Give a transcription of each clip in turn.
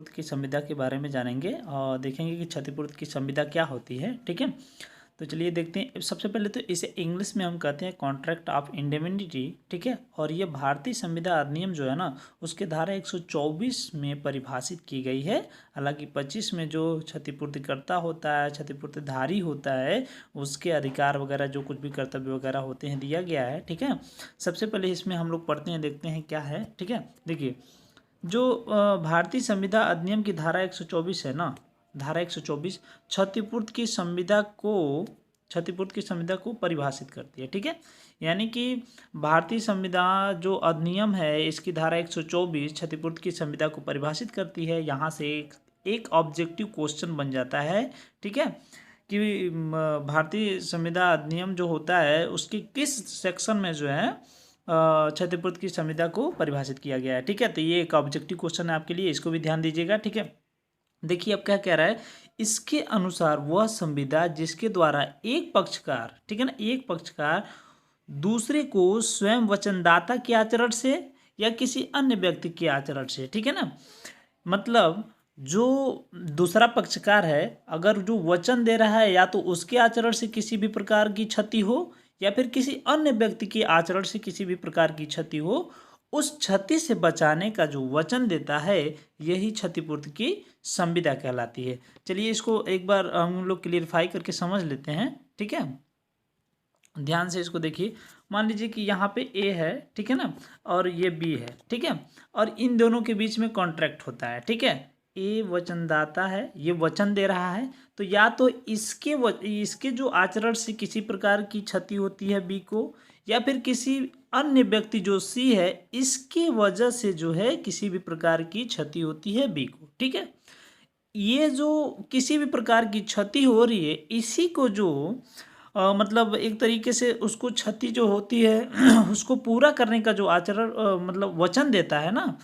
की संविदा के बारे में जानेंगे और देखेंगे कि क्षतिपूर्ति की संविदा क्या होती है। ठीक है, तो चलिए देखते हैं। सबसे पहले तो इसे इंग्लिश में हम कहते हैं कॉन्ट्रैक्ट ऑफ इंडेमनिटी। ठीक है, और ये भारतीय संविदा अधिनियम जो है ना, उसके धारा 124 में परिभाषित की गई है। हालांकि 25 में जो क्षतिपूर्तिकर्ता होता है, क्षतिपूर्तिधारी होता है, उसके अधिकार वगैरह जो कुछ भी कर्तव्य वगैरह होते हैं दिया गया है। ठीक है, सबसे पहले इसमें हम लोग पढ़ते हैं, देखते हैं क्या है। ठीक है, देखिए जो भारतीय संविदा अधिनियम की धारा 124 है ना, धारा 124 क्षतिपूर्ति की संविदा को परिभाषित करती है। ठीक है, यानी कि भारतीय संविदा जो अधिनियम है, इसकी धारा 124 क्षतिपूर्ति की संविदा को परिभाषित करती है। यहाँ से एक ऑब्जेक्टिव क्वेश्चन बन जाता है। ठीक है, कि भारतीय संविदा अधिनियम जो होता है उसके किस सेक्शन में जो है क्षतिपूर्ति की संविदा को परिभाषित किया गया है। ठीक है, तो ये एक ऑब्जेक्टिव क्वेश्चन है आपके लिए, इसको भी ध्यान दीजिएगा। ठीक है, देखिए अब क्या कह रहा है, इसके अनुसार वह संविदा जिसके द्वारा एक पक्षकार, ठीक है ना, एक पक्षकार दूसरे को स्वयं वचनदाता के आचरण से या किसी अन्य व्यक्ति के आचरण से, ठीक है ना, मतलब जो दूसरा पक्षकार है अगर जो वचन दे रहा है या तो उसके आचरण से किसी भी प्रकार की क्षति हो या फिर किसी अन्य व्यक्ति के आचरण से किसी भी प्रकार की क्षति हो, उस क्षति से बचाने का जो वचन देता है यही क्षतिपूर्ति की संविदा कहलाती है। चलिए इसको एक बार हम लोग क्लियरिफाई करके समझ लेते हैं। ठीक है, ध्यान से इसको देखिए। मान लीजिए कि यहाँ पे ए है, ठीक है ना, और ये बी है। ठीक है, और इन दोनों के बीच में कॉन्ट्रैक्ट होता है। ठीक है, ए वचनदाता है, ये वचन दे रहा है, तो या तो इसके जो आचरण से किसी प्रकार की क्षति होती है बी को, या फिर किसी अन्य व्यक्ति जो सी है इसकी वजह से जो है किसी भी प्रकार की क्षति होती है बी को। ठीक है, ये जो किसी भी प्रकार की क्षति हो रही है इसी को जो मतलब एक तरीके से उसको क्षति जो होती है उसको पूरा करने का जो आचरण मतलब वचन देता है ना,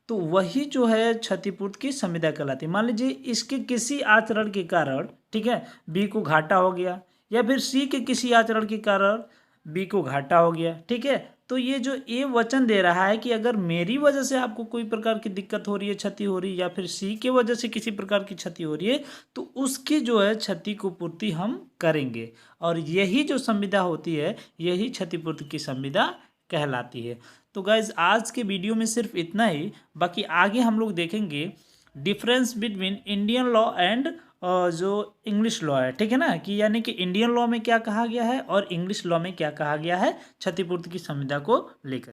तो वही जो है क्षतिपूर्ति की संविदा कहलाती है। मान लीजिए इसके किसी आचरण के कारण, ठीक है, बी को घाटा हो गया, या फिर सी के किसी आचरण के कारण बी को घाटा हो गया। ठीक है, तो ये जो ए वचन दे रहा है कि अगर मेरी वजह से आपको कोई प्रकार की दिक्कत हो रही है, क्षति हो रही है, या फिर सी के वजह से किसी प्रकार की क्षति हो रही है, तो उसकी जो है क्षति को पूर्ति हम करेंगे, और यही जो संविदा होती है यही क्षतिपूर्ति की संविदा कहलाती है। तो गाइज आज के वीडियो में सिर्फ इतना ही, बाकी आगे हम लोग देखेंगे difference between Indian law and जो इंग्लिश लॉ है। ठीक है ना, कि यानी कि इंडियन लॉ में क्या कहा गया है और इंग्लिश लॉ में क्या कहा गया है क्षतिपूर्ति की संविदा को लेकर।